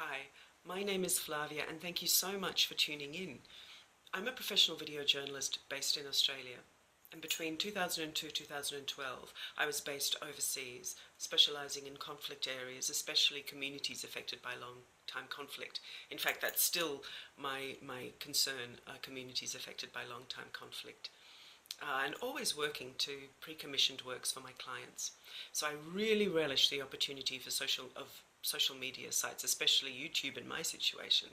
Hi, my name is Flavia and thank you so much for tuning in. I'm a professional video journalist based in Australia, and between 2002-2012 I was based overseas, specialising in conflict areas, especially communities affected by long-time conflict. In fact, that's still my concern, communities affected by long-time conflict. And always working to pre-commissioned works for my clients. So I really relish the opportunity for social media sites, especially YouTube in my situation,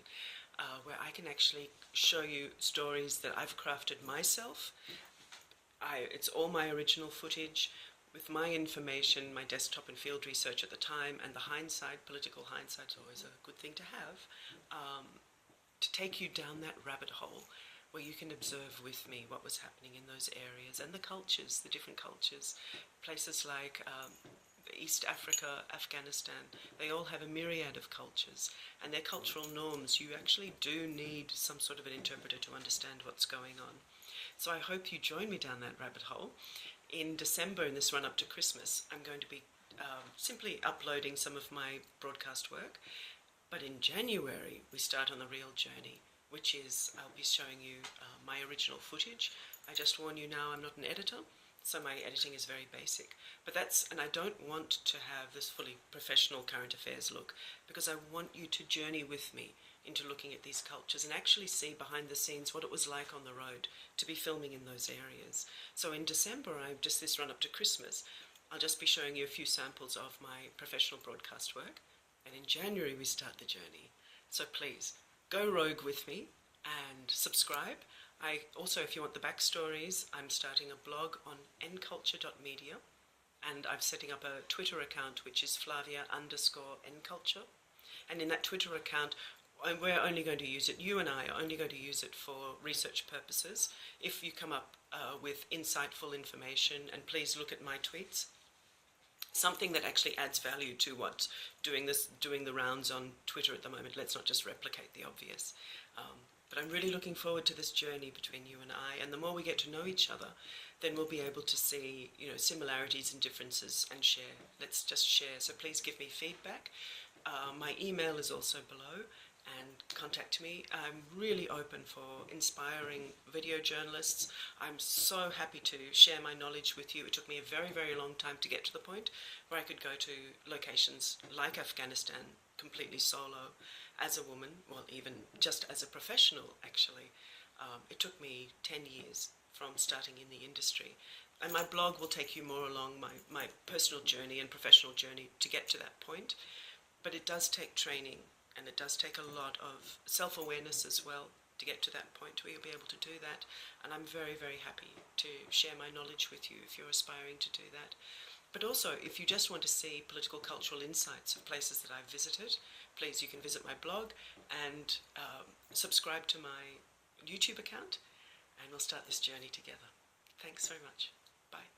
where I can actually show you stories that I've crafted myself. It's all my original footage, with my information, my desktop and field research at the time, and the hindsight, political hindsight is always a good thing to have, to take you down that rabbit hole where you can observe with me what was happening in those areas and the cultures, the different cultures. Places like East Africa, Afghanistan, they all have a myriad of cultures, and their cultural norms, you actually do need some sort of an interpreter to understand what's going on. So I hope you join me down that rabbit hole. In December, in this run-up to Christmas, I'm going to be simply uploading some of my broadcast work, but in January we start on the real journey, which is I'll be showing you my original footage. I just warn you now, I'm not an editor, so my editing is very basic. But and I don't want to have this fully professional current affairs look, because I want you to journey with me into looking at these cultures and actually see behind the scenes what it was like on the road to be filming in those areas. So in December, just this run up to Christmas, I'll just be showing you a few samples of my professional broadcast work. And in January, we start the journey. So please, go rogue with me and subscribe. Also, if you want the backstories, I'm starting a blog on nculture.media, and I'm setting up a Twitter account which is Flavia_Nculture. And in that Twitter account, we're only going to use it, you and I are only going to use it for research purposes. If you come up with insightful information, and please look at my tweets, something that actually adds value to what's doing the rounds on Twitter at the moment. Let's not just replicate the obvious. But I'm really looking forward to this journey between you and I, and the more we get to know each other, then we'll be able to see, similarities and differences and share. Let's just share. So please give me feedback. My email is also below, and contact me. I'm really open for inspiring video journalists. I'm so happy to share my knowledge with you. It took me a very, very long time to get to the point where I could go to locations like Afghanistan completely solo as a woman, well, even just as a professional, actually. It took me 10 years from starting in the industry. And my blog will take you more along my personal journey and professional journey to get to that point. But it does take training, and it does take a lot of self-awareness as well to get to that point where you'll be able to do that. And I'm very, very happy to share my knowledge with you if you're aspiring to do that. But also, if you just want to see political cultural insights of places that I've visited, please, you can visit my blog and subscribe to my YouTube account, and we'll start this journey together. Thanks very much. Bye.